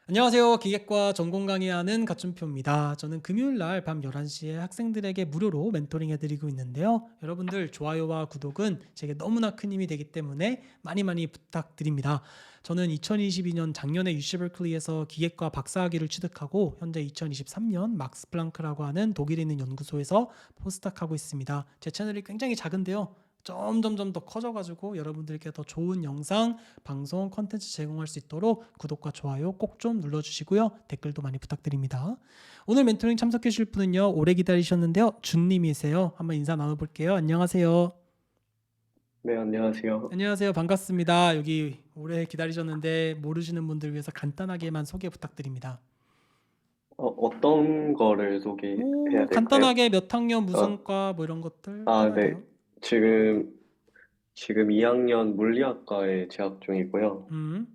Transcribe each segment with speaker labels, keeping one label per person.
Speaker 1: 안녕하세요. 기계과 전공 강의하는 가춘표입니다. 저는 금요일 날 밤 11시에 학생들에게 무료로 멘토링 해드리고 있는데요. 여러분들 좋아요와 구독은 제게 너무나 큰 힘이 되기 때문에 많이 많이 부탁드립니다. 저는 2022년 작년에 UC berkeley에서 기계과 박사학위를 취득하고 현재 2023년 막스 플랑크라고 하는 독일에 있는 연구소에서 포스닥하고 있습니다. 제 채널이 굉장히 작은데요. 점점점 더 커져가지고 여러분들께 더 좋은 영상, 방송, 컨텐츠 제공할 수 있도록 구독과 좋아요 꼭 좀 눌러주시고요. 댓글도 많이 부탁드립니다. 오늘 멘토링 참석해 주실 분은요. 오래 기다리셨는데요. 준님이세요. 한번 인사 나눠볼게요. 안녕하세요.
Speaker 2: 네, 안녕하세요.
Speaker 1: 안녕하세요. 반갑습니다. 여기 오래 기다리셨는데 모르시는 분들 위해서 간단하게만 소개 부탁드립니다.
Speaker 2: 어떤 거를 소개해야 될까요?
Speaker 1: 간단하게 몇 학년
Speaker 2: 어,
Speaker 1: 무슨 과 뭐 이런 것들
Speaker 2: 네.
Speaker 1: 편하게요.
Speaker 2: 지금, 지금 2학년 물리학과에 재학 중이고요.
Speaker 1: 음,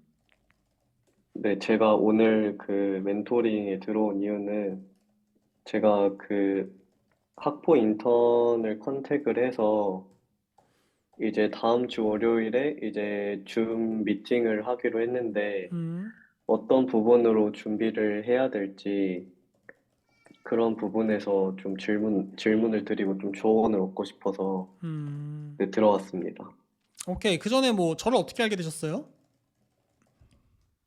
Speaker 2: 네, 제가 오늘 그 멘토링에 들어온 이유는 제가 그 학부 인턴을 컨택을 해서 이제 다음 주 월요일에 이제 줌 미팅을 하기로 했는데
Speaker 1: 음,
Speaker 2: 어떤 부분으로 준비를 해야 될지 그런 부분에서 좀 질문을 드리고 좀 조언을 얻고 싶어서
Speaker 1: 음.
Speaker 2: 네, 들어왔습니다.
Speaker 1: 오케이. 그 전에 뭐 저를 어떻게 알게 되셨어요?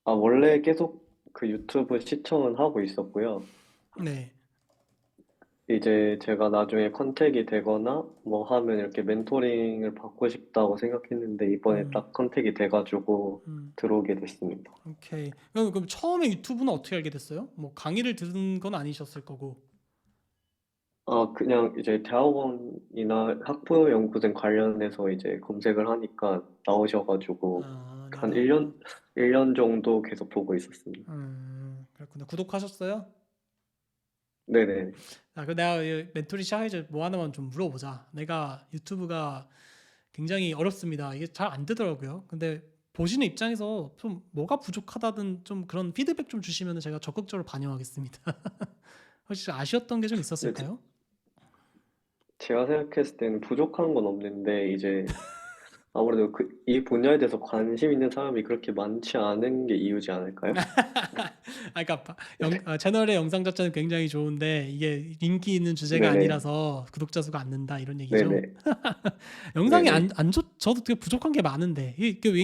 Speaker 2: 원래 계속 그 유튜브 시청은 하고 있었고요.
Speaker 1: 네.
Speaker 2: 이제 제가 나중에 컨택이 되거나 뭐 하면 이렇게 멘토링을 받고 싶다고 생각했는데 이번에
Speaker 1: 음.
Speaker 2: 딱 컨택이 돼가지고
Speaker 1: 음.
Speaker 2: 들어오게 됐습니다.
Speaker 1: 오케이. 그럼 처음에 유튜브는 어떻게 알게 됐어요? 뭐 강의를 들은 건 아니셨을 거고.
Speaker 2: 그냥 이제 대학원이나 학부연구생 관련해서 이제 검색을 하니까 나오셔가지고
Speaker 1: 아,
Speaker 2: 한
Speaker 1: 네네네.
Speaker 2: 1년 정도 계속 보고 있었습니다.
Speaker 1: 그렇구나. 구독하셨어요?
Speaker 2: 네네.
Speaker 1: 그 내가 이 멘토리 시작하기 전에 뭐 하나만 좀 물어보자. 내가 유튜브가 굉장히 어렵습니다. 이게 잘 안 되더라고요. 근데 보시는 입장에서 좀 뭐가 부족하다든 좀 그런 피드백 좀 주시면 제가 적극적으로 반영하겠습니다. 혹시 아쉬웠던 게 좀
Speaker 2: 근데
Speaker 1: 있었을까요?
Speaker 2: 제가 생각했을 때는 부족한 건 없는데 이제 아무래도 이 분야에 대해서 관심 있는 사람이 그렇게 많지 않은 게 이유지 않을까요?
Speaker 1: 그러니까 채널의 영상 자체는 굉장히 좋은데 이게 인기 있는 주제가
Speaker 2: 네네.
Speaker 1: 아니라서 구독자 수가 안 는다 이런 얘기죠.
Speaker 2: 네네.
Speaker 1: 영상이
Speaker 2: 네네.
Speaker 1: 저도 되게 부족한 게 많은데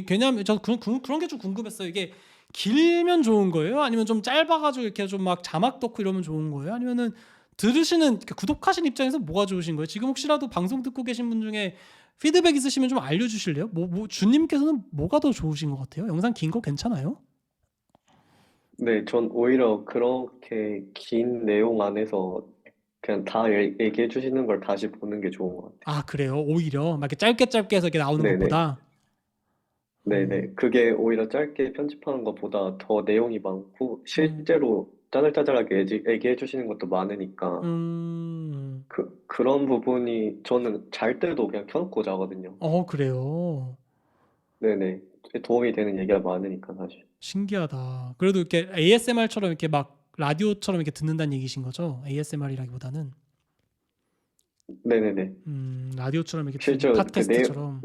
Speaker 1: 왜냐면 저 그런 게 좀 궁금했어요. 이게 길면 좋은 거예요? 아니면 좀 짧아가지고 이렇게 좀 막 자막 넣고 이러면 좋은 거예요? 아니면은 그러니까 구독하신 입장에서 뭐가 좋으신 거예요? 지금 혹시라도 방송 듣고 계신 분 중에 피드백 있으시면 좀 알려주실래요? 주님께서는 뭐가 더 좋으신 것 같아요? 영상 긴 거 괜찮아요?
Speaker 2: 네, 전 오히려 그렇게 긴 내용 안에서 그냥 다 얘기해 주시는 걸 다시 보는 게 좋은 것 같아요.
Speaker 1: 아, 그래요? 오히려 막 이렇게 짧게 짧게 해서 이렇게 나오는
Speaker 2: 네네.
Speaker 1: 것보다. 어,
Speaker 2: 네네. 그게 오히려 짧게 편집하는 것보다 더 내용이 많고,
Speaker 1: 음,
Speaker 2: 실제로 짜잘짜잘하게 얘기해 주시는 것도 많으니까,
Speaker 1: 음,
Speaker 2: 그런 부분이 저는 잘 때도 그냥 켜놓고 자거든요.
Speaker 1: 그래요.
Speaker 2: 네네. 도움이 되는 얘기가 많으니까, 사실.
Speaker 1: 신기하다. 그래도 이렇게 ASMR처럼 이렇게 막 라디오처럼 이렇게 듣는다는 얘기신 거죠? ASMR이라기보다는
Speaker 2: 네네네.
Speaker 1: 라디오처럼 이렇게 듣는
Speaker 2: 실제로
Speaker 1: 팟캐스트처럼.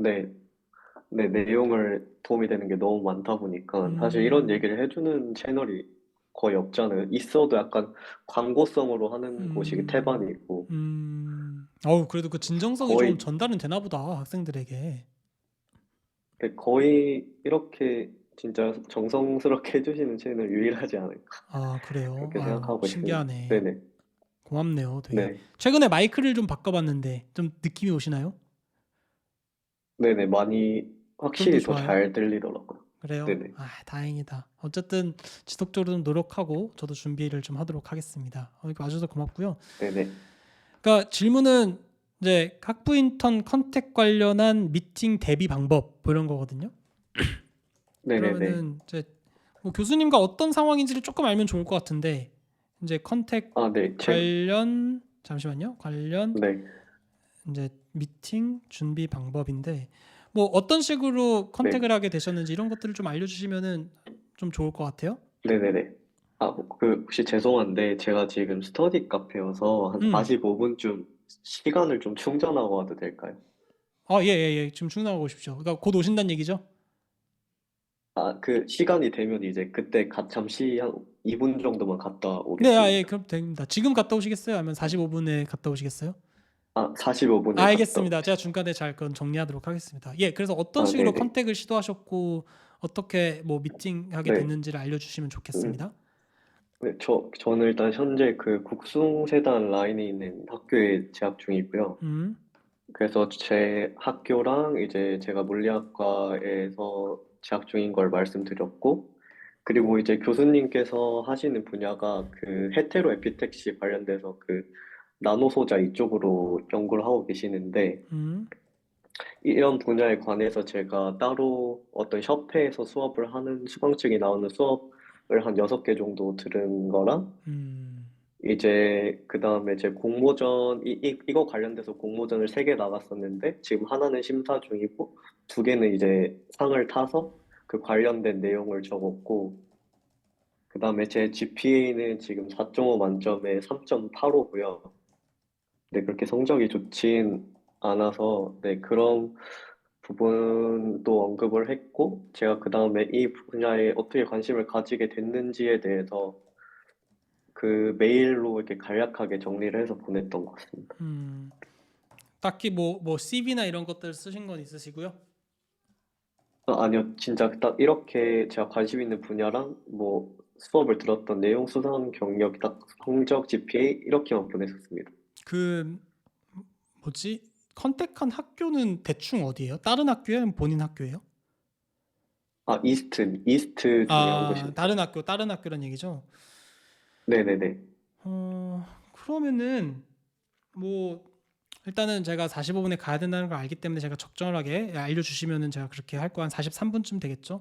Speaker 2: 내용을 도움이 되는 게 너무 많다 보니까, 사실 이런
Speaker 1: 음,
Speaker 2: 얘기를 해주는 채널이 거의 없잖아요. 있어도 약간 광고성으로 하는 곳이
Speaker 1: 음,
Speaker 2: 태반이고,
Speaker 1: 그래도 그 진정성이 좀
Speaker 2: 거의
Speaker 1: 전달은 되나 보다 학생들에게.
Speaker 2: 거의 이렇게 진짜 정성스럽게 해주시는 채널 유일하지 않을까
Speaker 1: 아, 그래요?
Speaker 2: 그렇게
Speaker 1: 아유,
Speaker 2: 생각하고 있습니다.
Speaker 1: 신기하네.
Speaker 2: 네네.
Speaker 1: 고맙네요, 되게.
Speaker 2: 네.
Speaker 1: 최근에 마이크를 좀 바꿔봤는데 좀 느낌이 오시나요?
Speaker 2: 네네. 많이
Speaker 1: 좀 더
Speaker 2: 확실히 더
Speaker 1: 좋아요?
Speaker 2: 잘 들리더라고요.
Speaker 1: 그래요?
Speaker 2: 네네.
Speaker 1: 아, 다행이다. 어쨌든 지속적으로 좀 노력하고 저도 준비를 좀 하도록 하겠습니다. 이거 와주셔서 고맙고요.
Speaker 2: 네네.
Speaker 1: 그러니까 질문은 이제 학부 인턴 컨택 관련한 미팅 대비 방법 뭐 이런 거거든요.
Speaker 2: 네네네.
Speaker 1: 그러면은 이제 뭐 교수님과 어떤 상황인지를 조금 알면 좋을 것 같은데 이제 컨택
Speaker 2: 네.
Speaker 1: 관련 잠시만요. 관련
Speaker 2: 네.
Speaker 1: 이제 미팅 준비 방법인데 뭐 어떤 식으로
Speaker 2: 네.
Speaker 1: 컨택을 하게 되셨는지 이런 것들을 좀 알려주시면은 좀 좋을 것 같아요.
Speaker 2: 네네네. 혹시 죄송한데, 제가 지금 스터디 카페여서 한
Speaker 1: 음.
Speaker 2: 45분쯤 시간을 좀 충전하고 와도 될까요?
Speaker 1: 예, 예, 예. 지금 충당하고 오십시오. 그러니까 곧 오신다는 얘기죠?
Speaker 2: 그 시간이 되면 이제 그때 잠시 한 2분 정도만 갔다
Speaker 1: 네, 아, 예,
Speaker 2: 오겠습니다.
Speaker 1: 그럼 됩니다. 지금 갔다 오시겠어요? 아니면 45분에 갔다 오시겠어요?
Speaker 2: 45분에 갔다
Speaker 1: 알겠습니다.
Speaker 2: 오겠습니다.
Speaker 1: 제가 중간에 잘 그건 정리하도록 하겠습니다. 예, 그래서 어떤 식으로
Speaker 2: 네네.
Speaker 1: 컨택을 시도하셨고 어떻게 뭐 미팅하게
Speaker 2: 네.
Speaker 1: 됐는지를 알려주시면
Speaker 2: 음,
Speaker 1: 좋겠습니다.
Speaker 2: 네, 저는 일단 현재 그 국숭세단 라인에 있는 학교에 재학 중이고요.
Speaker 1: 음,
Speaker 2: 그래서 제 학교랑 이제 제가 물리학과에서 재학 중인 걸 말씀드렸고, 그리고 이제 교수님께서 하시는 분야가 그 헤테로 에피택시 관련돼서 그 나노 소자 이쪽으로 연구를 하고 계시는데,
Speaker 1: 음,
Speaker 2: 이런 분야에 관해서 제가 따로 어떤 협회에서 수업을 하는 수강증이 나오는 수업을 한 6개 정도 들은 거랑,
Speaker 1: 음,
Speaker 2: 이제 그 다음에 제 공모전 이거 관련돼서 공모전을 3개 나갔었는데 지금 하나는 심사 중이고 2개는 이제 상을 타서 그 관련된 내용을 적었고 그 다음에 제 GPA는 지금 4.5 만점에 3.85고요. 네, 그렇게 성적이 좋진 않아서 네, 그런 부분도 언급을 했고 제가 그 다음에 이 분야에 어떻게 관심을 가지게 됐는지에 대해서 그 메일로 이렇게 간략하게 정리를 해서 보냈던 것 같습니다.
Speaker 1: 음. 딱히 뭐 CV나 이런 것들 쓰신 건 있으시고요.
Speaker 2: 아니요, 진짜 딱 이렇게 제가 관심 있는 분야랑 뭐 수업을 들었던 내용, 수상 경력, 딱 성적, GPA 이렇게만 보냈었습니다.
Speaker 1: 그 뭐지? 컨택한 학교는 대충 어디예요? 다른 학교예요? 아니면 본인 학교예요?
Speaker 2: 이스트 중에 한
Speaker 1: 아,
Speaker 2: 곳입니다.
Speaker 1: 다른 학교란 얘기죠.
Speaker 2: 네네네.
Speaker 1: 그러면은 뭐 일단은 제가 45분에 가야 된다는 걸 알기 때문에 제가 적절하게 알려주시면은 제가 그렇게 할 거 한 43분쯤 되겠죠.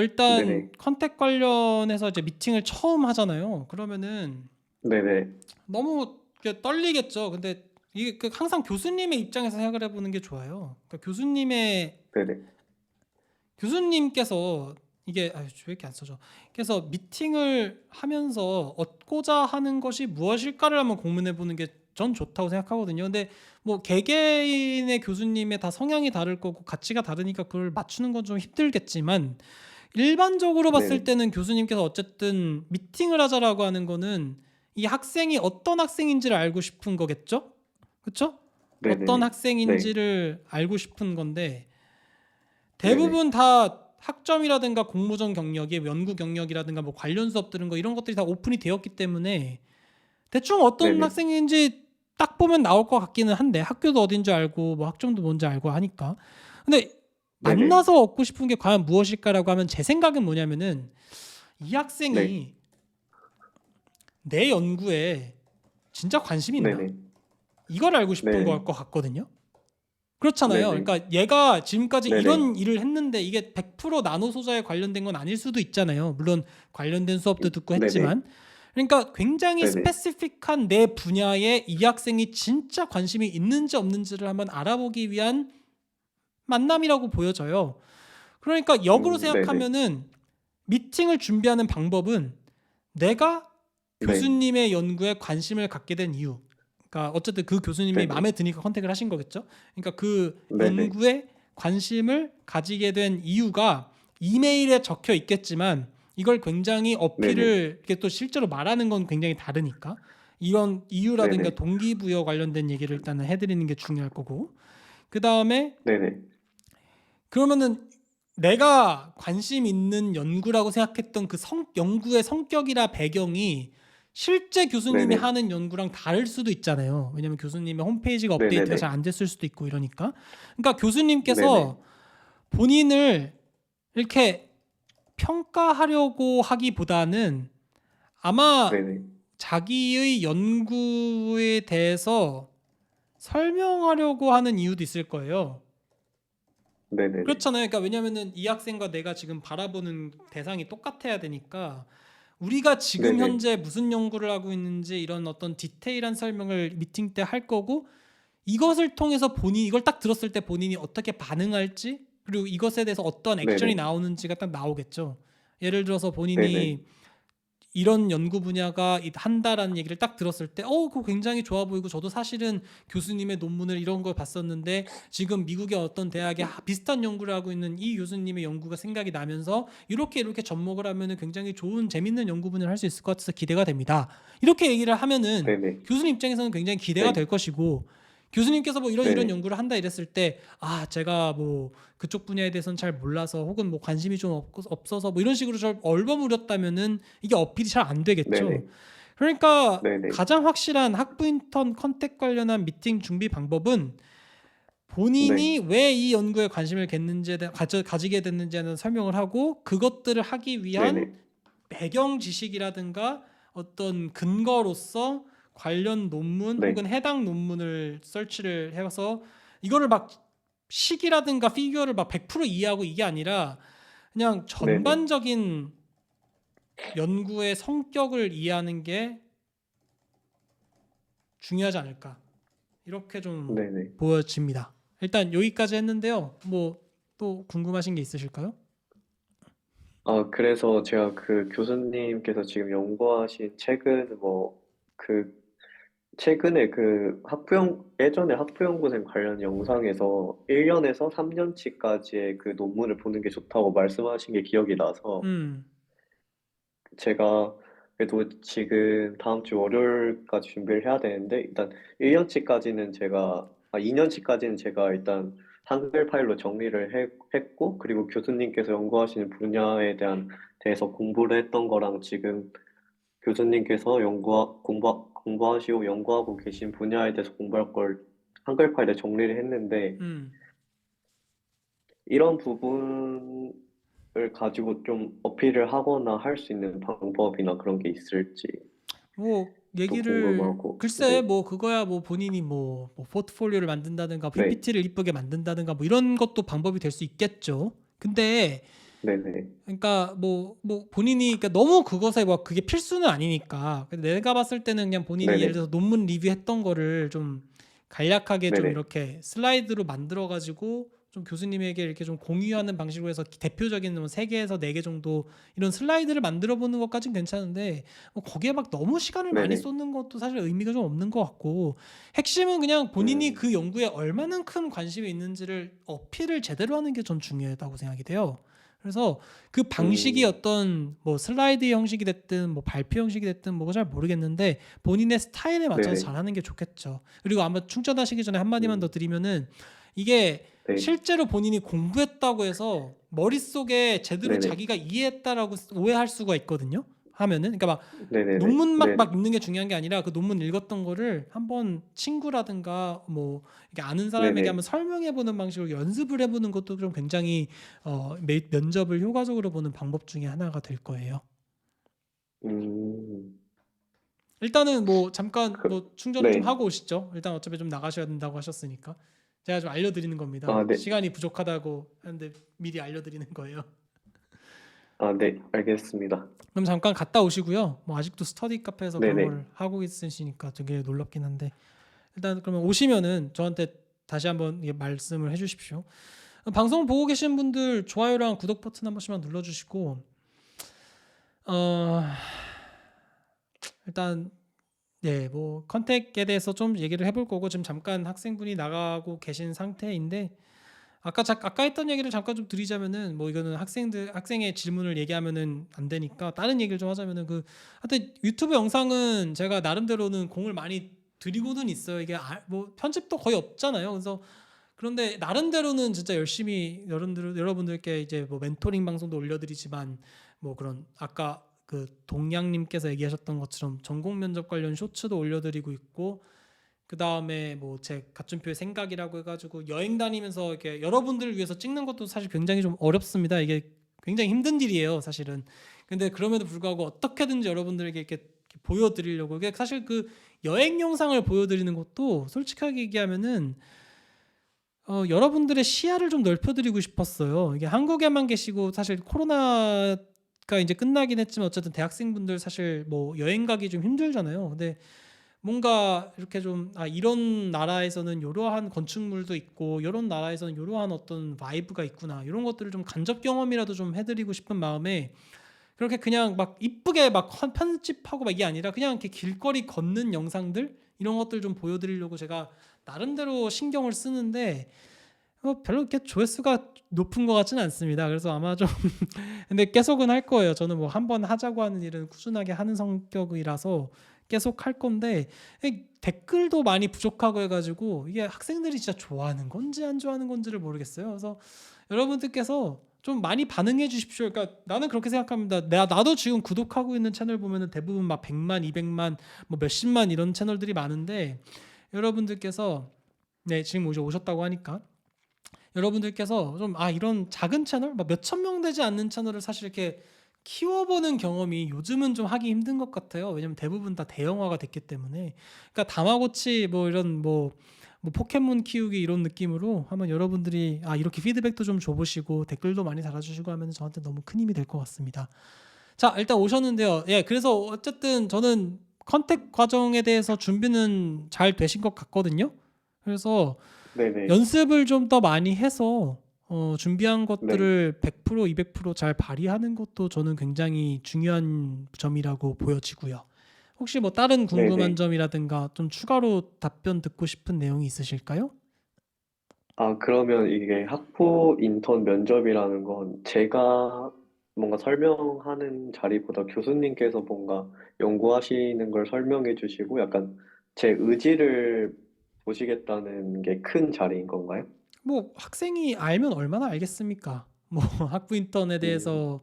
Speaker 1: 일단
Speaker 2: 네네.
Speaker 1: 컨택 관련해서 이제 미팅을 처음 하잖아요. 그러면은
Speaker 2: 네네.
Speaker 1: 너무 이렇게 떨리겠죠. 근데 이게 항상 교수님의 입장에서 생각을 해보는 게 좋아요. 그러니까
Speaker 2: 네네.
Speaker 1: 교수님께서 이게 왜 이렇게 안 써져? 그래서 미팅을 하면서 얻고자 하는 것이 무엇일까를 한번 고민해 보는 게 전 좋다고 생각하거든요. 근데 뭐 개개인의 교수님의 다 성향이 다를 거고 가치가 다르니까 그걸 맞추는 건 좀 힘들겠지만 일반적으로 봤을
Speaker 2: 네네.
Speaker 1: 때는 교수님께서 어쨌든 미팅을 하자라고 하는 거는 이 학생이 어떤 학생인지를 알고 싶은 거겠죠? 그렇죠? 어떤
Speaker 2: 네네. 네.
Speaker 1: 학생인지를 알고 싶은 건데
Speaker 2: 네네.
Speaker 1: 대부분 다 학점이라든가 공모전 경력이 연구 경력이라든가 뭐 관련 수업 들은 거 이런 것들이 다 오픈이 되었기 때문에 대충 어떤
Speaker 2: 네네.
Speaker 1: 학생인지 딱 보면 나올 것 같기는 한데 학교도 어딘지 알고 뭐 학점도 뭔지 알고 하니까 근데
Speaker 2: 네네.
Speaker 1: 만나서 얻고 싶은 게 과연 무엇일까라고 하면 제 생각은 뭐냐면은 이
Speaker 2: 네.
Speaker 1: 학생이 내 연구에 진짜 관심이 있나?
Speaker 2: 네네.
Speaker 1: 이걸 알고 싶은 걸
Speaker 2: 네네.
Speaker 1: 것 같거든요. 그렇잖아요.
Speaker 2: 네네.
Speaker 1: 그러니까 얘가 지금까지
Speaker 2: 네네.
Speaker 1: 이런 일을 했는데 이게 100% 나노 소자에 관련된 건 아닐 수도 있잖아요. 물론 관련된 수업도 듣고
Speaker 2: 네네.
Speaker 1: 했지만. 그러니까 굉장히
Speaker 2: 네네.
Speaker 1: 스페시픽한 내 분야에 이 학생이 진짜 관심이 있는지 없는지를 한번 알아보기 위한 만남이라고 보여져요. 그러니까 역으로
Speaker 2: 네네.
Speaker 1: 생각하면은 미팅을 준비하는 방법은 내가
Speaker 2: 네.
Speaker 1: 교수님의 연구에 관심을 갖게 된 이유. 그러니까 어쨌든 그 교수님이
Speaker 2: 네네.
Speaker 1: 마음에 드니까 컨택을 하신 거겠죠. 그러니까 그
Speaker 2: 네네.
Speaker 1: 연구에 관심을 가지게 된 이유가 이메일에 적혀 있겠지만 이걸 굉장히
Speaker 2: 네네.
Speaker 1: 어필을 이렇게 또 실제로 말하는 건 굉장히 다르니까 이런 이유라든가
Speaker 2: 네네.
Speaker 1: 동기부여 관련된 얘기를 일단은 해드리는 게 중요할 거고 그 다음에
Speaker 2: 네네.
Speaker 1: 그러면은 내가 관심 있는 연구라고 생각했던 그 연구의 성격이나 배경이 실제 교수님이
Speaker 2: 네네.
Speaker 1: 하는 연구랑 다를 수도 있잖아요. 왜냐면 교수님의 홈페이지가 업데이트가
Speaker 2: 네네네.
Speaker 1: 잘 안 됐을 수도 있고 이러니까. 그러니까
Speaker 2: 네네.
Speaker 1: 교수님께서 본인을 이렇게 평가하려고 하기보다는 아마
Speaker 2: 네네.
Speaker 1: 자기의 연구에 대해서 설명하려고 하는 이유도 있을 거예요.
Speaker 2: 네네네.
Speaker 1: 그렇잖아요. 그러니까 왜냐면은 이 학생과 내가 지금 바라보는 대상이 똑같아야 되니까 우리가 지금
Speaker 2: 네네.
Speaker 1: 현재 무슨 연구를 하고 있는지 이런 어떤 디테일한 설명을 미팅 때 할 거고 이것을 통해서 본인이 이걸 딱 들었을 때 본인이 어떻게 반응할지 그리고 이것에 대해서 어떤 액션이
Speaker 2: 네네.
Speaker 1: 나오는지가 딱 나오겠죠. 예를 들어서
Speaker 2: 네네.
Speaker 1: 본인이 이런 연구 분야가 한다라는 얘기를 딱 들었을 때 그거 굉장히 좋아 보이고 저도 사실은 교수님의 논문을 이런 걸 봤었는데 지금 미국의 어떤 대학에 비슷한 연구를 하고 있는 이 교수님의 연구가 생각이 나면서 이렇게 접목을 하면은 굉장히 좋은 재밌는 연구 분야를 할 수 있을 것 같아서 기대가 됩니다. 이렇게 얘기를 하면은
Speaker 2: 네네.
Speaker 1: 교수님 입장에서는 굉장히 기대가
Speaker 2: 네.
Speaker 1: 될 것이고 교수님께서 뭐 이런
Speaker 2: 네네.
Speaker 1: 연구를 한다 이랬을 때 제가 뭐 그쪽 분야에 대해서는 잘 몰라서 혹은 뭐 관심이 좀 없어서 뭐 이런 식으로 저 얼버무렸다면은 이게 어필이 잘 안 되겠죠.
Speaker 2: 네네.
Speaker 1: 그러니까
Speaker 2: 네네.
Speaker 1: 가장 확실한 학부 인턴 컨택 관련한 미팅 준비 방법은
Speaker 2: 네.
Speaker 1: 본인이 왜 이 연구에 관심을 가지게 됐는지에 대한 설명을 하고 그것들을 하기 위한
Speaker 2: 네네.
Speaker 1: 배경 지식이라든가 어떤 근거로서 관련 논문
Speaker 2: 네.
Speaker 1: 혹은 해당 논문을 설치를 해서 이거를 막 식이라든가 피규어를 막 100% 이해하고 이게 아니라 그냥
Speaker 2: 네네.
Speaker 1: 전반적인 연구의 성격을 이해하는 게 중요하지 않을까 이렇게 좀
Speaker 2: 네네.
Speaker 1: 보여집니다. 일단 여기까지 했는데요. 뭐 또 궁금하신 게 있으실까요?
Speaker 2: 그래서 제가 그 교수님께서 지금 연구하신 책은 최근에 예전에 학부연구생 관련 영상에서 1년에서 3년치까지의 그 논문을 보는 게 좋다고 말씀하신 게 기억이 나서
Speaker 1: 음,
Speaker 2: 제가 그래도 지금 다음 주 월요일까지 준비를 해야 되는데 일단 2년치까지는 제가 일단 한글 파일로 했고 그리고 교수님께서 연구하시는 대해서 공부를 했던 거랑 지금 교수님께서 공부하시고 연구하고 계신 분야에 대해서 공부할 걸 한글 파일에 정리를 했는데
Speaker 1: 음.
Speaker 2: 이런 부분을 가지고 좀 어필을 하거나 할 수 있는 방법이나 그런 게 있을지
Speaker 1: 뭐
Speaker 2: 또
Speaker 1: 얘기를
Speaker 2: 궁금하고.
Speaker 1: 글쎄
Speaker 2: 네.
Speaker 1: 뭐 그거야 뭐 본인이 뭐 포트폴리오를 만든다든가
Speaker 2: 네.
Speaker 1: PPT를 이쁘게 만든다든가 뭐 이런 것도 방법이 될 수 있겠죠. 근데
Speaker 2: 네네.
Speaker 1: 그러니까 뭐 본인이 그러니까 너무 그것에 뭐 그게 필수는 아니니까. 근데 내가 봤을 때는 그냥 본인이 예를
Speaker 2: 네네.
Speaker 1: 들어서 논문 리뷰했던 거를 좀 간략하게 좀
Speaker 2: 네네.
Speaker 1: 이렇게 슬라이드로 만들어 가지고 좀 교수님에게 이렇게 좀 공유하는 방식으로 해서 대표적인 뭐 3개에서 4개 정도 이런 슬라이드를 만들어 보는 것까진 괜찮은데 거기에 막 너무 시간을 많이
Speaker 2: 네네.
Speaker 1: 쏟는 것도 사실 의미가 좀 없는 것 같고 핵심은 그냥 본인이
Speaker 2: 음.
Speaker 1: 그 연구에 얼마만큼 관심이 있는지를 어필을 제대로 하는 게 전 중요하다고 생각이 돼요. 그래서 그 방식이
Speaker 2: 음.
Speaker 1: 어떤 뭐 슬라이드 형식이 됐든 뭐 발표 형식이 됐든 뭐 잘 모르겠는데 본인의 스타일에 맞춰서
Speaker 2: 네네.
Speaker 1: 잘하는 게 좋겠죠. 그리고 아마 충전하시기 전에 한마디만 더
Speaker 2: 음.
Speaker 1: 드리면은 이게
Speaker 2: 네.
Speaker 1: 실제로 본인이 공부했다고 해서 머릿속에 제대로
Speaker 2: 네네.
Speaker 1: 자기가 이해했다라고 오해할 수가 있거든요. 하면은 그러니까 막
Speaker 2: 네네네.
Speaker 1: 논문 막
Speaker 2: 네네.
Speaker 1: 읽는 게 중요한 게 아니라 그 논문 읽었던 거를 한번 친구라든가 뭐 이렇게 아는 사람에게
Speaker 2: 네네.
Speaker 1: 한번 설명해 보는 방식으로 연습을 해 보는 것도 좀 굉장히 면접을 효과적으로 보는 방법 중에 하나가 될 거예요.
Speaker 2: 음.
Speaker 1: 일단은 뭐 잠깐
Speaker 2: 그
Speaker 1: 뭐 충전을 좀
Speaker 2: 네.
Speaker 1: 하고 오시죠. 일단 어차피 좀 나가셔야 된다고 하셨으니까. 제가 좀 알려드리는 겁니다.
Speaker 2: 네.
Speaker 1: 시간이 부족하다고 하는데 미리 알려드리는 거예요.
Speaker 2: 네. 알겠습니다.
Speaker 1: 그럼 잠깐 갔다 오시고요. 뭐 아직도 스터디 카페에서 그런
Speaker 2: 네네.
Speaker 1: 걸 하고 있으시니까 되게 놀랍긴 한데 일단 그러면 오시면은 저한테 다시 한번 말씀을 해주십시오. 방송 보고 계신 분들 좋아요랑 구독 버튼 한 번씩만 눌러주시고 어 일단 뭐 컨택에 대해서 좀 얘기를 해볼 거고 지금 잠깐 학생분이 나가고 계신 상태인데 아까 했던 얘기를 잠깐 좀 드리자면은 뭐 이거는 학생의 질문을 얘기하면은 안 되니까 다른 얘기를 좀 하자면은 하여튼 유튜브 영상은 제가 나름대로는 공을 많이 들이고는 있어요. 이게 뭐 편집도 거의 없잖아요. 그래서 그런데 나름대로는 진짜 열심히 여러분들께 이제 뭐 멘토링 방송도 올려드리지만 뭐 그런 아까 그 동양님께서 얘기하셨던 것처럼 전공 면접 관련 쇼츠도 올려드리고 있고 그 다음에 뭐 제 가춘표의 생각이라고 해가지고 여행 다니면서 이렇게 여러분들을 위해서 찍는 것도 사실 굉장히 좀 어렵습니다. 이게 굉장히 힘든 일이에요, 사실은. 근데 그럼에도 불구하고 어떻게든지 여러분들에게 이렇게 보여드리려고 이게 사실 그 여행 영상을 보여드리는 것도 솔직하게 얘기하면은 여러분들의 시야를 좀 넓혀드리고 싶었어요. 이게 한국에만 계시고 사실 코로나가 이제 끝나긴 했지만 어쨌든 대학생분들 사실 뭐 여행 가기 좀 힘들잖아요. 근데 뭔가 이렇게 좀 이런 나라에서는 이러한 건축물도 있고 이런 나라에서는 이러한 어떤 바이브가 있구나 이런 것들을 좀 간접 경험이라도 좀 해드리고 싶은 마음에 그렇게 그냥 막 이쁘게 막 편집하고 막 이게 아니라 그냥 이렇게 길거리 걷는 영상들 이런 것들 좀 보여드리려고 제가 나름대로 신경을 쓰는데 별로 이렇게 조회수가 높은 것 같지는 않습니다. 그래서 아마 좀 근데 계속은 할 거예요. 저는 뭐 한번 하자고 하는 일은 꾸준하게 하는 성격이라서 계속 할 건데 댓글도 많이 부족하고 해가지고 이게 학생들이 진짜 좋아하는 건지 안 좋아하는 건지를 모르겠어요. 그래서 여러분들께서 좀 많이 반응해 주십시오. 그러니까 나는 그렇게 생각합니다. 나도 지금 구독하고 있는 채널 보면은 대부분 막 100만, 200만, 뭐 몇십만 이런 채널들이 많은데 여러분들께서 네, 지금 오셨다고 하니까 여러분들께서 좀 이런 작은 채널, 막 몇천 명 되지 않는 채널을 사실 이렇게 키워보는 경험이 요즘은 좀 하기 힘든 것 같아요. 왜냐면 대부분 다 대형화가 됐기 때문에. 그러니까 다마고치 뭐 이런 뭐 포켓몬 키우기 이런 느낌으로 한번 여러분들이 이렇게 피드백도 좀 줘보시고 댓글도 많이 달아주시고 하면 저한테 너무 큰 힘이 될 것 같습니다. 자, 일단 오셨는데요. 예, 그래서 어쨌든 저는 컨택 과정에 대해서 준비는 잘 되신 것 같거든요. 그래서
Speaker 2: 네네.
Speaker 1: 연습을 좀 더 많이 해서 준비한
Speaker 2: 네.
Speaker 1: 것들을 100%, 200%잘 발휘하는 것도 저는 굉장히 중요한 점이라고 보여지고요. 혹시 뭐 다른 궁금한
Speaker 2: 네네.
Speaker 1: 점이라든가 좀 추가로 답변 듣고 싶은 내용이 있으실까요?
Speaker 2: 그러면 이게 학부 인턴 면접이라는 건 제가 뭔가 설명하는 자리보다 교수님께서 뭔가 연구하시는 걸 설명해 주시고 약간 제 의지를 보시겠다는 게 큰 자리인 건가요?
Speaker 1: 뭐 학생이 알면 얼마나 알겠습니까? 뭐 학부 인턴에
Speaker 2: 음,
Speaker 1: 대해서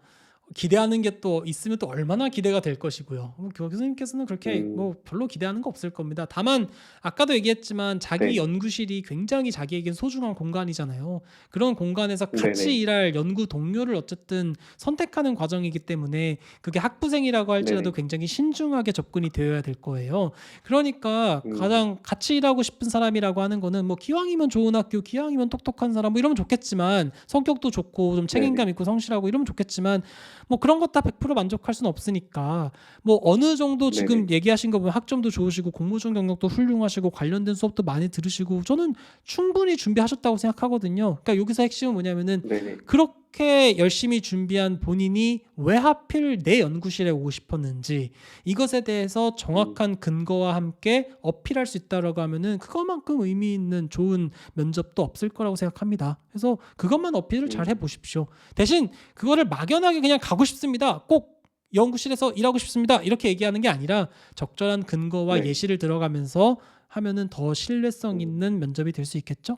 Speaker 1: 기대하는 게 또 있으면 또 얼마나 기대가 될 것이고요. 뭐 교수님께서는 그렇게 뭐
Speaker 2: 음,
Speaker 1: 별로 기대하는 거 없을 겁니다. 다만 아까도 얘기했지만 자기
Speaker 2: 네.
Speaker 1: 연구실이 굉장히 자기에겐 소중한 공간이잖아요. 그런 공간에서 같이
Speaker 2: 네네.
Speaker 1: 일할 연구 동료를 어쨌든 선택하는 과정이기 때문에 그게 학부생이라고 할지라도
Speaker 2: 네네.
Speaker 1: 굉장히 신중하게 접근이 되어야 될 거예요. 그러니까
Speaker 2: 음,
Speaker 1: 가장 같이 일하고 싶은 사람이라고 하는 거는 뭐 기왕이면 좋은 학교, 기왕이면 똑똑한 사람 뭐 이러면 좋겠지만 성격도 좋고 좀 책임감
Speaker 2: 네네.
Speaker 1: 있고 성실하고 이러면 좋겠지만 뭐 그런 것 다 100% 만족할 수는 없으니까 뭐 어느 정도
Speaker 2: 네네.
Speaker 1: 지금 얘기하신 거 보면 학점도 좋으시고 공모전 경력도 훌륭하시고 관련된 수업도 많이 들으시고 저는 충분히 준비하셨다고 생각하거든요. 그러니까 여기서 핵심은 뭐냐면은
Speaker 2: 네네.
Speaker 1: 그렇게 열심히 준비한 본인이 왜 하필 내 연구실에 오고 싶었는지 이것에 대해서
Speaker 2: 음,
Speaker 1: 정확한 근거와 함께 어필할 수 있다라고 하면은 그것만큼 의미 있는 좋은 면접도 없을 거라고 생각합니다. 그래서 그것만 어필을 잘
Speaker 2: 음,
Speaker 1: 해보십시오. 대신 그거를 막연하게 그냥 가고 싶습니다. 꼭 연구실에서 일하고 싶습니다. 이렇게 얘기하는 게 아니라 적절한 근거와
Speaker 2: 네.
Speaker 1: 예시를 들어가면서 하면은 더 신뢰성
Speaker 2: 음,
Speaker 1: 있는 면접이 될 수 있겠죠?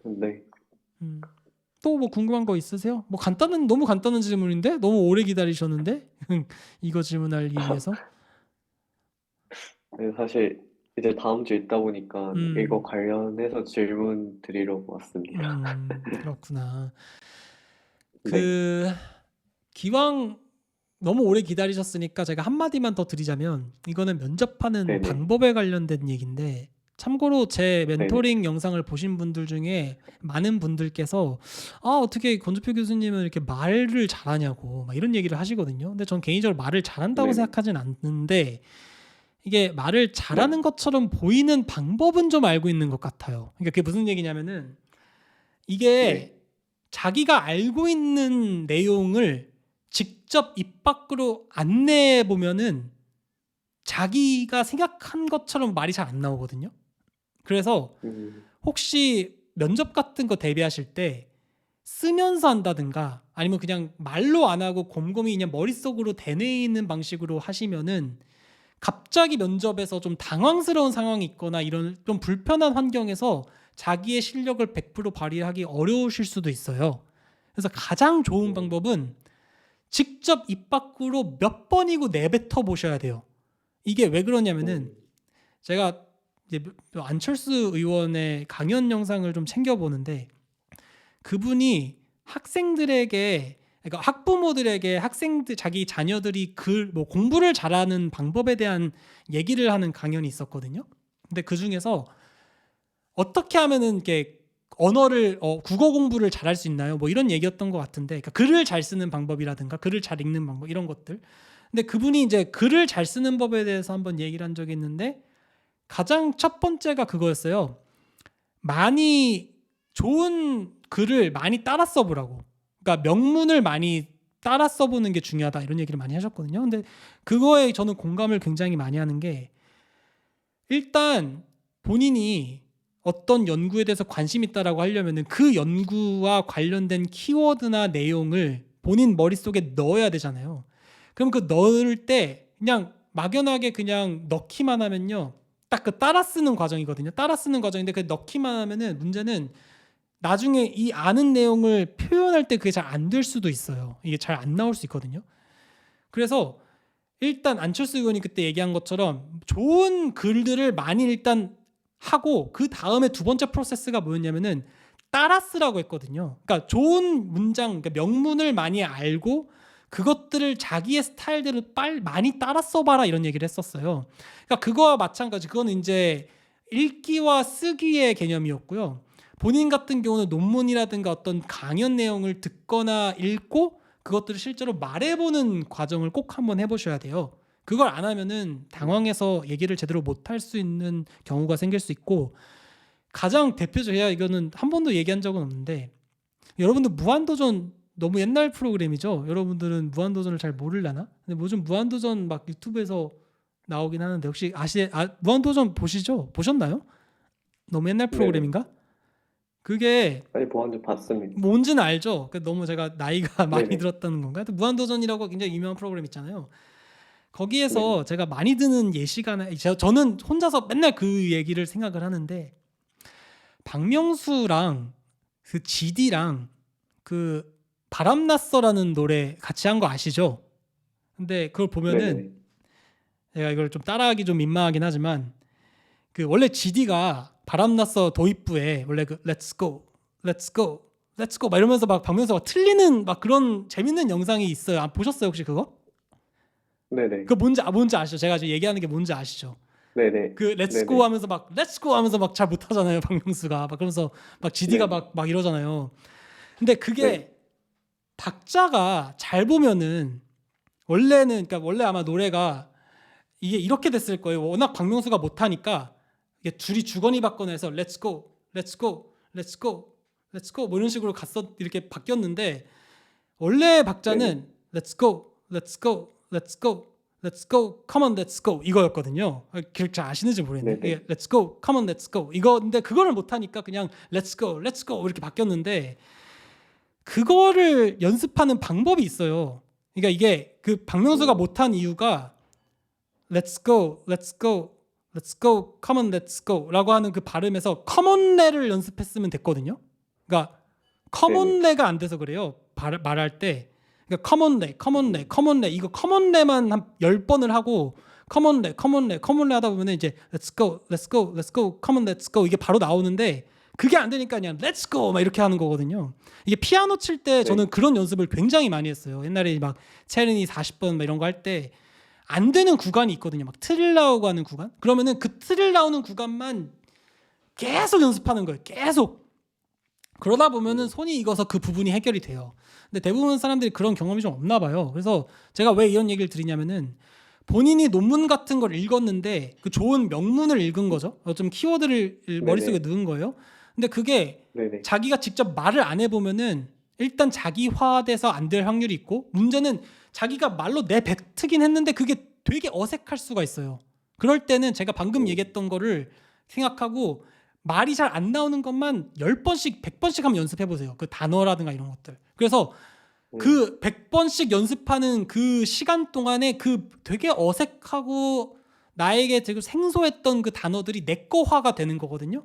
Speaker 2: 네.
Speaker 1: 음. 또 뭐 궁금한 거 있으세요? 뭐 너무 간단한 질문인데 너무 오래 기다리셨는데 이거 질문하기 위해서.
Speaker 2: 네, 사실 이제 다음 주 있다 보니까 이거
Speaker 1: 음,
Speaker 2: 관련해서 질문 드리려고 왔습니다.
Speaker 1: 그렇구나.
Speaker 2: 네.
Speaker 1: 그 기왕 너무 오래 기다리셨으니까 제가 한마디만 더 드리자면 이거는 면접하는
Speaker 2: 네네.
Speaker 1: 방법에 관련된 얘기인데 참고로 제
Speaker 2: 네네.
Speaker 1: 멘토링 영상을 보신 분들 중에 많은 분들께서 어떻게 권주표 교수님은 이렇게 말을 잘하냐고 막 이런 얘기를 하시거든요. 근데 전 개인적으로 말을 잘한다고
Speaker 2: 네네.
Speaker 1: 생각하진 않는데 이게 말을
Speaker 2: 네.
Speaker 1: 잘하는 것처럼 보이는 방법은 좀 알고 있는 것 같아요. 그러니까 그게 무슨 얘기냐면은
Speaker 2: 네.
Speaker 1: 이게 자기가 알고 있는 내용을 직접 입 밖으로 안 내보면은 자기가 생각한 것처럼 말이 잘 안 나오거든요. 그래서
Speaker 2: 음,
Speaker 1: 혹시 면접 같은 거 대비하실 때 쓰면서 한다든가 아니면 그냥 말로 안 하고 곰곰이 그냥 머릿속으로 되뇌이는 방식으로 하시면은 갑자기 면접에서 좀 당황스러운 상황이 있거나 이런 좀 불편한 환경에서 자기의 실력을 100% 발휘하기 어려우실 수도 있어요. 그래서 가장 좋은
Speaker 2: 음,
Speaker 1: 방법은 직접 입 밖으로 몇 번이고 내뱉어 보셔야 돼요. 이게 왜 그러냐면은
Speaker 2: 음,
Speaker 1: 제가 이제 안철수 의원의 강연 영상을 좀 챙겨 보는데 그분이 학생들에게 그러니까 학부모들에게 학생들 자기 자녀들이 뭐 공부를 잘하는 방법에 대한 얘기를 하는 강연이 있었거든요. 근데 그 중에서 어떻게 하면은 이렇게 언어를 국어 공부를 잘할 수 있나요? 뭐 이런 얘기였던 것 같은데, 그러니까 글을 잘 쓰는 방법이라든가 글을 잘 읽는 방법 이런 것들. 근데 그분이 이제 글을 잘 쓰는 법에 대해서 한번 얘기를 한 적이 있는데 가장 첫 번째가 그거였어요. 많이 좋은 글을 많이 따라 써보라고. 그러니까 명문을 많이 따라 써보는 게 중요하다 이런 얘기를 많이 하셨거든요. 근데 그거에 저는 공감을 굉장히 많이 하는 게 일단 본인이 어떤 연구에 대해서 관심 있다라고 하려면은 그 연구와 관련된 키워드나 내용을 본인 머릿속에 넣어야 되잖아요. 그럼 그 넣을 때 그냥 막연하게 그냥 넣기만 하면요. 딱 그 따라 쓰는 과정이거든요. 따라 쓰는 과정인데 그 넣기만 하면은 문제는 나중에 이 아는 내용을 표현할 때 그게 잘 안 될 수도 있어요. 이게 잘 안 나올 수 있거든요. 그래서 일단 안철수 의원이 그때 얘기한 것처럼 좋은 글들을 많이 일단 하고 그 다음에 두 번째 프로세스가 뭐였냐면은 따라 쓰라고 했거든요. 그러니까 좋은 문장, 그러니까 명문을 많이 알고 그것들을 자기의 스타일대로 많이 따라 써봐라 이런 얘기를 했었어요. 그러니까 그거와 마찬가지. 그거는 이제 읽기와 쓰기의 개념이었고요. 본인 같은 경우는 논문이라든가 어떤 강연 내용을 듣거나 읽고 그것들을 실제로 말해보는 과정을 꼭 한번 해보셔야 돼요. 그걸 안 하면은 당황해서 얘기를 제대로 못할 수 있는 경우가 생길 수 있고 가장 대표적이야 이거는 한 번도 얘기한 적은 없는데 여러분들 무한도전 너무 옛날 프로그램이죠. 여러분들은 무한도전을 잘 모르려나? 근데 요즘 무한도전 막 유튜브에서 나오긴 하는데 혹시 무한도전 보시죠? 보셨나요? 너무 옛날
Speaker 2: 네네.
Speaker 1: 프로그램인가? 그게
Speaker 2: 아니, 보안도 봤습니다.
Speaker 1: 뭔지는 알죠. 너무 제가 나이가 많이
Speaker 2: 네네.
Speaker 1: 들었다는 건가요? 무한도전이라고 굉장히 유명한 프로그램 있잖아요.
Speaker 2: 네네.
Speaker 1: 거기에서 제가 많이 드는 예시가 저는 혼자서 맨날 그 얘기를 생각을 하는데 박명수랑 그 GD랑 그 바람났어라는 노래 같이 한 거 아시죠? 근데 그걸 보면은
Speaker 2: 네네.
Speaker 1: 제가 이걸 좀 따라하기 좀 민망하긴 하지만 그 원래 GD가 바람났어 도입부에 원래 그 Let's go, Let's go, Let's go 막 이러면서 막 박명수가 틀리는 막 그런 재밌는 영상이 있어요. 보셨어요 혹시 그거?
Speaker 2: 네네.
Speaker 1: 그 뭔지 아시죠? 제가 지금 얘기하는 게 뭔지 아시죠?
Speaker 2: 네네.
Speaker 1: 그 렛츠고
Speaker 2: 네네.
Speaker 1: 하면서 막 렛츠고 하면서 막 잘 못하잖아요 박명수가 막 그러면서 막 GD가
Speaker 2: 네네.
Speaker 1: 막 이러잖아요. 근데
Speaker 2: 네.
Speaker 1: 그게 박자가 잘 보면은 원래는 그러니까 원래 아마 노래가 이게 이렇게 됐을 거예요. 워낙 박명수가 못하니까 이게 둘이 주거니 받거나 해서 렛츠고 렛츠고 렛츠고 렛츠고 뭐 이런 식으로 이렇게 바뀌었는데 원래
Speaker 2: 네네.
Speaker 1: 박자는 Let's go, Let's go, Let's go, Let's go, Come on, Let's go 이거였거든요. 기억 잘 아시는지 모르겠네.
Speaker 2: 네네.
Speaker 1: 이게 Let's go, Come on, Let's go 이거인데 그거를 못하니까 그냥 Let's go, Let's go 이렇게 바뀌었는데 그거를 연습하는 방법이 있어요. 그러니까 이게 그 박명수가
Speaker 2: 음.
Speaker 1: 못한 이유가 Let's go, Let's go, Let's go, Come on, Let's go라고 하는 그 발음에서 Come on래를 연습했으면 됐거든요. 그러니까 Come
Speaker 2: 네네.
Speaker 1: on래가 안 돼서 그래요. 말할 때. 그러니까 Come on래, Come on래,
Speaker 2: 음.
Speaker 1: Come on래 이거 Come on래만 한 10번을 하고 Come on래, Come on래, Come on래 하다 보면 이제 Let's go, Let's go, Let's go, Come on, Let's go 이게 바로 나오는데 그게 안 되니까 그냥 Let's go 막 이렇게 하는 거거든요. 이게 피아노 칠 때
Speaker 2: 네.
Speaker 1: 저는 그런 연습을 굉장히 많이 했어요. 옛날에 막 체르니 40번 막 이런 거 할 때 안 되는 구간이 있거든요. 막 트릴 나오고 하는 구간. 그러면은 그 트릴 나오는 구간만 계속 연습하는 거예요. 계속. 그러다 보면은
Speaker 2: 음.
Speaker 1: 손이 익어서 그 부분이 해결이 돼요. 근데 대부분 사람들이 그런 경험이 좀 없나 봐요. 그래서 제가 왜 이런 얘기를 드리냐면은 본인이 논문 같은 걸 읽었는데 그 좋은 명문을 읽은 거죠. 좀 키워드를 머릿속에
Speaker 2: 네네.
Speaker 1: 넣은 거예요. 근데 그게
Speaker 2: 네네.
Speaker 1: 자기가 직접 말을 안 해보면은 일단 자기화돼서 안 될 확률이 있고 문제는 자기가 말로 내뱉긴 했는데 그게 되게 어색할 수가 있어요. 그럴 때는 제가 방금
Speaker 2: 음.
Speaker 1: 얘기했던 거를 생각하고 말이 잘 안 나오는 것만 10번씩 100번씩 한번 연습해 보세요. 그 단어라든가 이런 것들. 그래서
Speaker 2: 음.
Speaker 1: 그 100번씩 연습하는 그 시간 동안에 그 되게 어색하고 나에게 되게 생소했던 그 단어들이 내 거화가 되는 거거든요.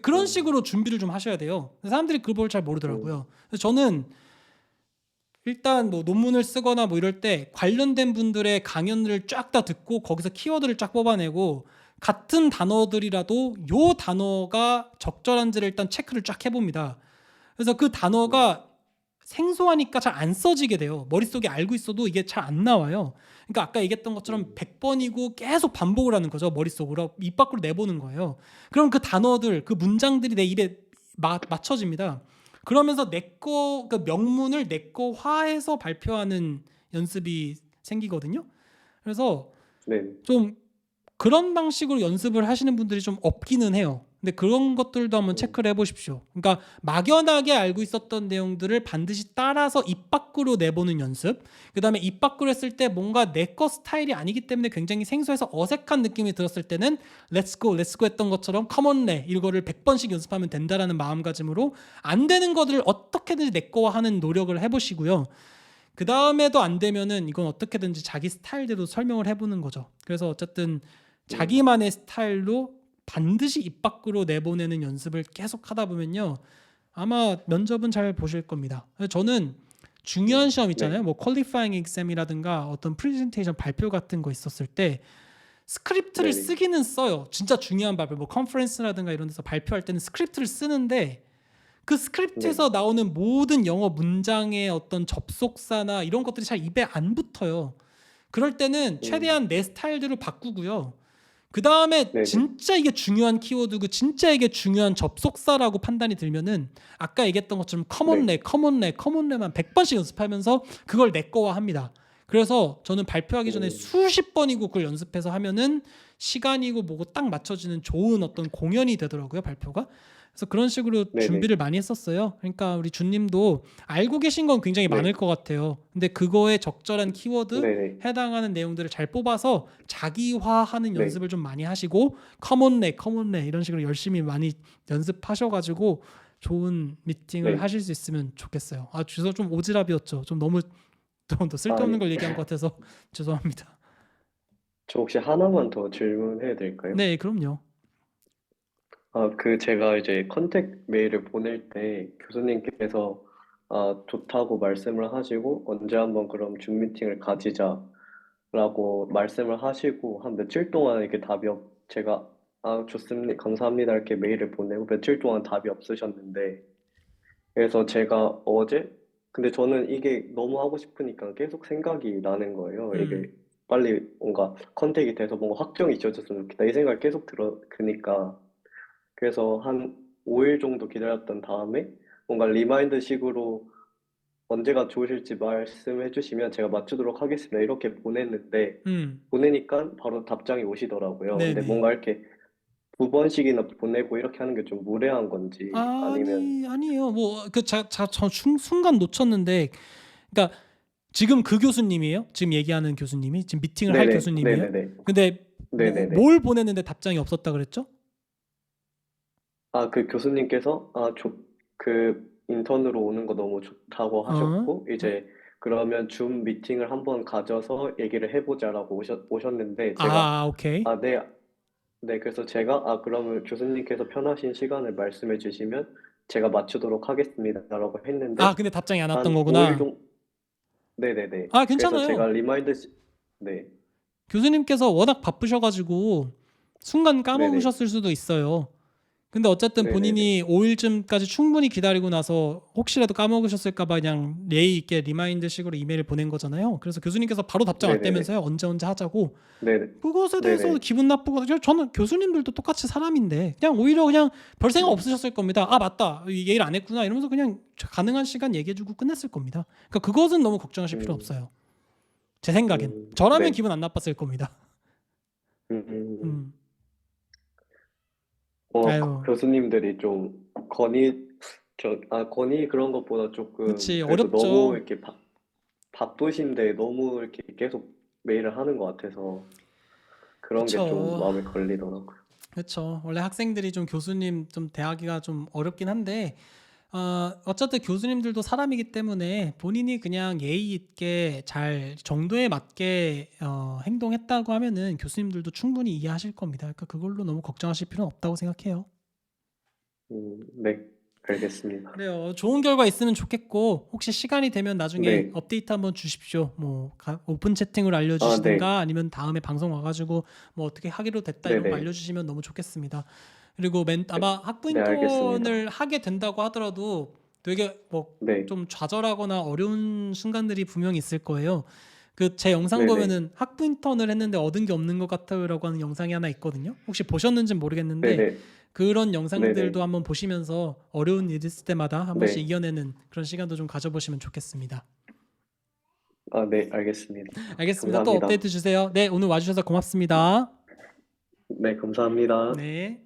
Speaker 1: 그런
Speaker 2: 음.
Speaker 1: 식으로 준비를 좀 하셔야 돼요. 사람들이 그걸 잘
Speaker 2: 음.
Speaker 1: 모르더라고요. 그래서 저는 일단 뭐 논문을 쓰거나 뭐 이럴 때 관련된 분들의 강연을 쫙 다 듣고 거기서 키워드를 쫙 뽑아내고 같은 단어들이라도 요 단어가 적절한지를 일단 체크를 쫙 해봅니다. 그래서 그
Speaker 2: 음.
Speaker 1: 단어가 생소하니까 잘 안 써지게 돼요. 머릿속에 알고 있어도 이게 잘 안 나와요. 그러니까 아까 얘기했던 것처럼
Speaker 2: 음.
Speaker 1: 100번이고 계속 반복을 하는 거죠. 머릿속으로 입 밖으로 내보는 거예요. 그럼 그 단어들, 그 문장들이 내 입에 맞춰집니다. 그러면서 그 명문을 내 거화해서 발표하는 연습이 생기거든요. 그래서
Speaker 2: 네네.
Speaker 1: 좀 그런 방식으로 연습을 하시는 분들이 좀 없기는 해요. 근데 그런 것들도 한번 체크를 해보십시오. 그러니까 막연하게 알고 있었던 내용들을 반드시 따라서 입 밖으로 내보는 연습. 그다음에 입 밖으로 했을 때 뭔가 내 거 스타일이 아니기 때문에 굉장히 생소해서 어색한 느낌이 들었을 때는 Let's go, let's go 했던 것처럼 Come on, 내 이거를 100번씩 연습하면 된다라는 마음가짐으로 안 되는 것들을 어떻게든지 내 거와 하는 노력을 해보시고요. 그 다음에도 안 되면은 이건 어떻게든지 자기 스타일대로 설명을 해보는 거죠. 그래서 어쨌든 자기만의 스타일로 반드시 입 밖으로 내보내는 연습을 계속 하다 보면요, 아마 면접은 잘 보실 겁니다. 저는 중요한 시험 있잖아요.
Speaker 2: 네.
Speaker 1: 뭐 퀄리파잉 exam이라든가 어떤 프레젠테이션 발표 같은 거 있었을 때 스크립트를
Speaker 2: 네네.
Speaker 1: 쓰기는 써요. 진짜 중요한 발표, 뭐 컨퍼런스라든가 이런 데서 발표할 때는 스크립트를 쓰는데 그
Speaker 2: 네.
Speaker 1: 스크립트에서 나오는 모든 영어 문장의 어떤 접속사나 이런 것들이 잘 입에 안 붙어요. 그럴 때는 최대한 내 스타일대로 바꾸고요. 그 다음에
Speaker 2: 네네.
Speaker 1: 진짜 이게 중요한 키워드고 진짜 이게 중요한 접속사라고 판단이 들면은 아까 얘기했던 것처럼
Speaker 2: 네.
Speaker 1: 커먼레만 100번씩 연습하면서 그걸 내 거화 합니다. 그래서 저는 발표하기 전에 수십 번이고 그걸 연습해서 하면은 시간이고 뭐고 딱 맞춰지는 좋은 어떤 공연이 되더라고요, 발표가. 그래서 그런 식으로
Speaker 2: 네네.
Speaker 1: 준비를 많이 했었어요. 그러니까 우리 준님도 알고 계신 건 굉장히
Speaker 2: 네.
Speaker 1: 많을 것 같아요. 근데 그거에 적절한 키워드,
Speaker 2: 네네.
Speaker 1: 해당하는 내용들을 잘 뽑아서 자기화하는
Speaker 2: 네.
Speaker 1: 연습을 좀 많이 하시고 커먼레 이런 식으로 열심히 많이 연습하셔가지고 좋은 미팅을
Speaker 2: 네.
Speaker 1: 하실 수 있으면 좋겠어요. 아, 주소 좀 오지랖이었죠. 좀 너무 또 쓸데없는 걸 얘기한 것 같아서 죄송합니다.
Speaker 2: 저 혹시 하나만 더 질문해도 될까요?
Speaker 1: 네, 그럼요.
Speaker 2: 제가 이제 컨택 메일을 보낼 때 교수님께서 좋다고 말씀을 하시고 언제 한번 그럼 줌 미팅을 가지자라고 말씀을 하시고 한 며칠 동안 이렇게 제가 좋습니다. 감사합니다. 이렇게 메일을 보내고 며칠 동안 답이 없으셨는데 그래서 제가 근데 저는 이게 너무 하고 싶으니까 계속 생각이 나는 거예요.
Speaker 1: 음,
Speaker 2: 이게 빨리 뭔가 컨택이 돼서 뭔가 확정이 지어졌으면 좋겠다. 이 생각이 계속 드니까. 그래서 한 5일 정도 기다렸던 다음에 뭔가 리마인드식으로 언제가 좋으실지 말씀해 주시면 제가 맞추도록 하겠습니다. 이렇게 보냈는데
Speaker 1: 음,
Speaker 2: 보내니까 바로 답장이 오시더라고요. 근데
Speaker 1: 네네.
Speaker 2: 뭔가 이렇게 두 번씩이나 보내고 이렇게 하는 게 좀 무례한 건지 아니면
Speaker 1: 아니에요. 뭐 순간 놓쳤는데, 그러니까 지금 그 교수님이에요? 지금 얘기하는 교수님이 지금 미팅을 할
Speaker 2: 네네
Speaker 1: 교수님이에요?
Speaker 2: 네네네
Speaker 1: 근데
Speaker 2: 네네네.
Speaker 1: 뭘 보냈는데 답장이 없었다 그랬죠?
Speaker 2: 그 교수님께서 그 인턴으로 오는 거 너무 좋다고
Speaker 1: 어?
Speaker 2: 하셨고 이제 그러면 줌 미팅을 한번 가져서 얘기를 해보자라고 오셨는데 제가
Speaker 1: 오케이.
Speaker 2: 네, 네, 그래서 제가 그러면 교수님께서 편하신 시간을 말씀해 주시면 제가 맞추도록 하겠습니다라고 했는데
Speaker 1: 근데 답장이 안 왔던
Speaker 2: 한 5일
Speaker 1: 거구나.
Speaker 2: 정도 네네네. 그래서 제가
Speaker 1: 괜찮아요.
Speaker 2: 네,
Speaker 1: 교수님께서 워낙 바쁘셔가지고 순간
Speaker 2: 네네,
Speaker 1: 까먹으셨을 수도 있어요. 근데 어쨌든
Speaker 2: 네네네,
Speaker 1: 본인이 5일쯤까지 충분히 기다리고 나서 혹시라도 까먹으셨을까봐 그냥 예의 있게 리마인드식으로 이메일을 보낸 거잖아요. 그래서 교수님께서 바로 답장
Speaker 2: 네네네,
Speaker 1: 왔다면서요. 언제 하자고.
Speaker 2: 네네,
Speaker 1: 그것에 대해서
Speaker 2: 네네,
Speaker 1: 기분 나쁘고, 저는 교수님들도 똑같이 사람인데 그냥 오히려 그냥 별 생각
Speaker 2: 네,
Speaker 1: 없으셨을 겁니다. 맞다, 얘기를 안 했구나 이러면서 그냥 가능한 시간 얘기해주고 끝냈을 겁니다. 그러니까 그것은 너무 걱정하실 필요
Speaker 2: 음,
Speaker 1: 없어요. 제 생각엔 저라면
Speaker 2: 네,
Speaker 1: 기분 안 나빴을 겁니다.
Speaker 2: 음,
Speaker 1: 음. 아유,
Speaker 2: 교수님들이 좀 건의 그런 것보다 조금
Speaker 1: 그렇지,
Speaker 2: 그래도 너무
Speaker 1: 어렵죠.
Speaker 2: 이렇게 바쁘신데 너무 이렇게 계속 메일을 하는 것 같아서 그런 게 좀
Speaker 1: 그쵸.
Speaker 2: 마음에 걸리더라고요.
Speaker 1: 그렇죠. 원래 학생들이 좀 교수님 좀 대하기가 좀 어렵긴 한데, 어쨌든 교수님들도 사람이기 때문에 본인이 그냥 예의 있게 잘 정도에 맞게 행동했다고 하면은 교수님들도 충분히 이해하실 겁니다. 그러니까 그걸로 너무 걱정하실 필요는 없다고 생각해요.
Speaker 2: 네, 알겠습니다.
Speaker 1: 그래요. 좋은 결과 있으면 좋겠고, 혹시 시간이 되면 나중에
Speaker 2: 네,
Speaker 1: 업데이트 한번 주십시오. 뭐 오픈 채팅으로
Speaker 2: 네,
Speaker 1: 알려주시든가 아니면 다음에 방송 와가지고 뭐 어떻게 하기로 됐다 이런 거
Speaker 2: 네네,
Speaker 1: 알려주시면 너무 좋겠습니다. 그리고 아마 학부
Speaker 2: 네, 알겠습니다.
Speaker 1: 인턴을 하게 된다고 하더라도 되게 뭐
Speaker 2: 네,
Speaker 1: 좀 좌절하거나 어려운 순간들이 분명히 있을 거예요. 그 제 영상
Speaker 2: 네네,
Speaker 1: 보면은 학부 인턴을 했는데 얻은 게 없는 것 같아요라고 하는 영상이 하나 있거든요. 혹시 보셨는지는 모르겠는데
Speaker 2: 네네,
Speaker 1: 그런
Speaker 2: 네네,
Speaker 1: 영상들도 한번 보시면서 어려운 일 있을 때마다 한 번씩
Speaker 2: 네,
Speaker 1: 이겨내는 그런 시간도 좀 가져보시면 좋겠습니다.
Speaker 2: 네, 알겠습니다.
Speaker 1: 알겠습니다. 또
Speaker 2: 감사합니다.
Speaker 1: 업데이트 주세요. 네, 오늘 와주셔서 고맙습니다.
Speaker 2: 네, 감사합니다.
Speaker 1: 네.